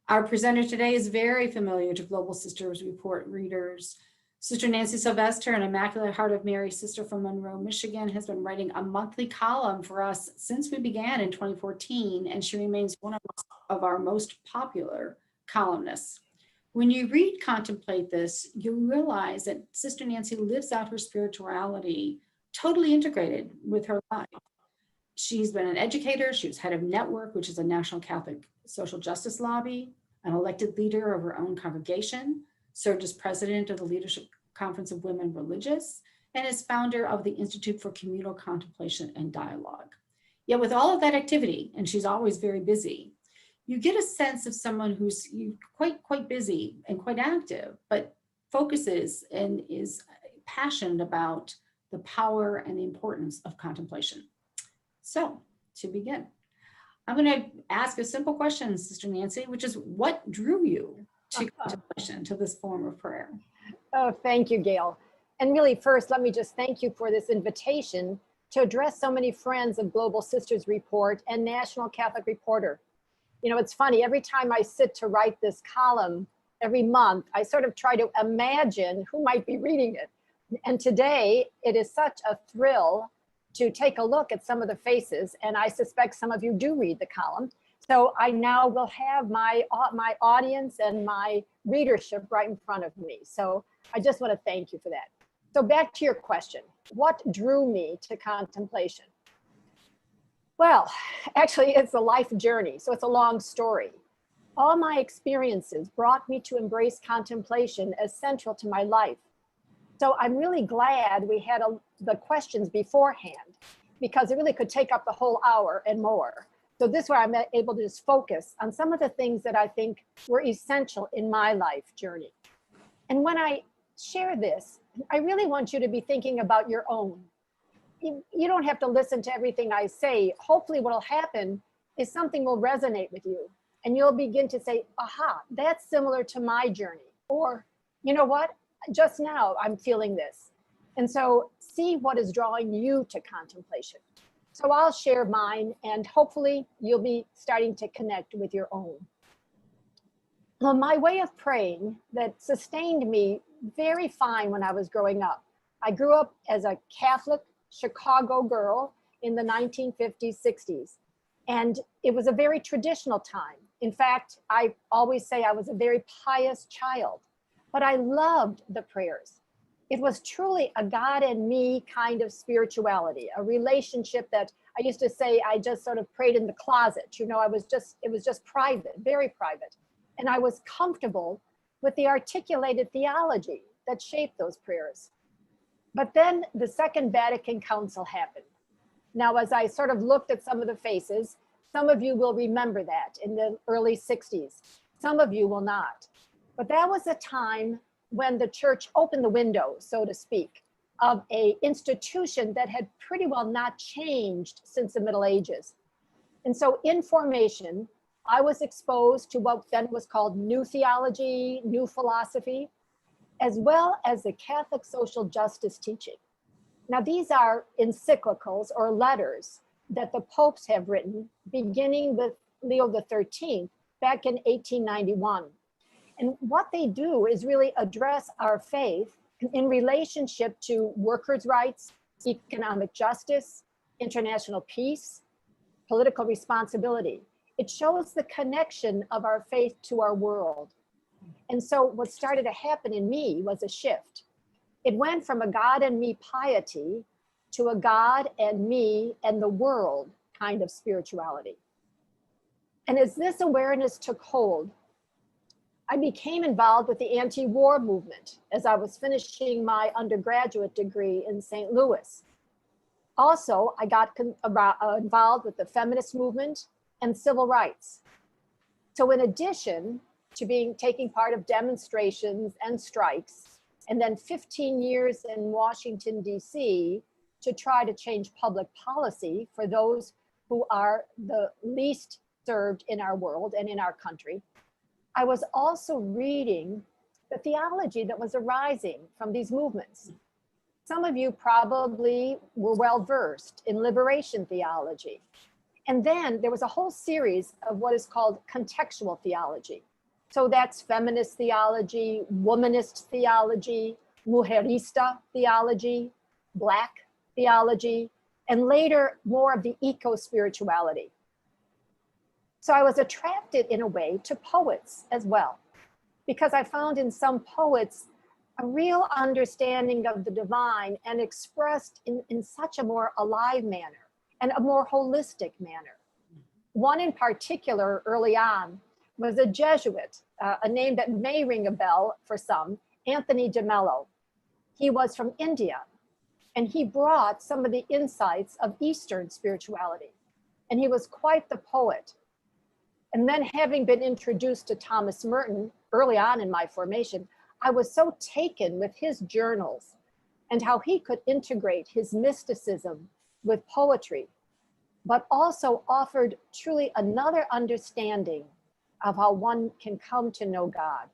Our presenter today is very familiar to Global Sisters Report readers. Sister Nancy Sylvester, an Immaculate Heart of Mary sister from Monroe, Michigan, has been writing a monthly column for us since we began in 2014, and she remains one of our most popular columnists. When you read Contemplate This, you realize that Sister Nancy lives out her spirituality totally integrated with her life. She's been an educator. She was head of Network, which is a national Catholic social justice lobby, an elected leader of her own congregation, served as president of the Leadership Conference of Women Religious, and is founder of the Institute for Communal Contemplation and Dialogue. Yet with all of that activity, and she's always very busy, you get a sense of someone who's quite busy and quite active, but focuses and is passionate about the power and the importance of contemplation. So to begin, I'm going to ask a simple question, Sister Nancy, which is, what drew you to contemplation, to this form of prayer? Oh, thank you, Gail. And really, first, let me just thank you for this invitation to address so many friends of Global Sisters Report and National Catholic Reporter. You know, it's funny, every time I sit to write this column every month, I sort of try to imagine who might be reading it. And today, it is such a thrill to take a look at some of the faces, and I suspect some of you do read the column. So I now will have my audience and my readership right in front of me. So I just want to thank you for that. So back to your question, what drew me to contemplation? Well, actually it's a life journey, so it's a long story. All my experiences brought me to embrace contemplation as central to my life. So I'm really glad we had the questions beforehand, because it really could take up the whole hour and more. So this way I'm able to just focus on some of the things that I think were essential in my life journey. And when I share this, I really want you to be thinking about your own. You don't have to listen to everything I say. Hopefully what will happen is something will resonate with you, and you'll begin to say, aha, that's similar to my journey. Or, you know what? Just now I'm feeling this. And so see what is drawing you to contemplation. So I'll share mine, and hopefully you'll be starting to connect with your own. Well, my way of praying that sustained me very fine when I was growing up. I grew up as a Catholic Chicago girl in the 1950s, 60s. And it was a very traditional time. In fact, I always say I was a very pious child. But I loved the prayers. It was truly a God and me kind of spirituality, a relationship that I used to say I just sort of prayed in the closet. You know, it was just private, very private. And I was comfortable with the articulated theology that shaped those prayers. But then the Second Vatican Council happened. Now, as I sort of looked at some of the faces, some of you will remember that in the early 60s. Some of you will not. But that was a time when the church opened the window, so to speak, of an institution that had pretty well not changed since the Middle Ages. And so in formation, I was exposed to what then was called new theology, new philosophy, as well as the Catholic social justice teaching. Now, these are encyclicals or letters that the popes have written, beginning with Leo XIII back in 1891. And what they do is really address our faith in relationship to workers' rights, economic justice, international peace, political responsibility. It shows the connection of our faith to our world. And so what started to happen in me was a shift. It went from a God and me piety to a God and me and the world kind of spirituality. And as this awareness took hold, I became involved with the anti-war movement as I was finishing my undergraduate degree in St. Louis. Also, I got involved with the feminist movement and civil rights. So in addition to taking part of demonstrations and strikes, and then 15 years in Washington, D.C. to try to change public policy for those who are the least served in our world and in our country, I was also reading the theology that was arising from these movements. Some of you probably were well versed in liberation theology. And then there was a whole series of what is called contextual theology. So that's feminist theology, womanist theology, mujerista theology, Black theology, and later more of the eco-spirituality. So I was attracted in a way to poets as well, because I found in some poets a real understanding of the divine and expressed in such a more alive manner and a more holistic manner. One in particular early on was a Jesuit, a name that may ring a bell for some, Anthony de Mello. He was from India, and he brought some of the insights of Eastern spirituality, and he was quite the poet. And then, having been introduced to Thomas Merton early on in my formation, I was so taken with his journals and how he could integrate his mysticism with poetry, but also offered truly another understanding of how one can come to know God.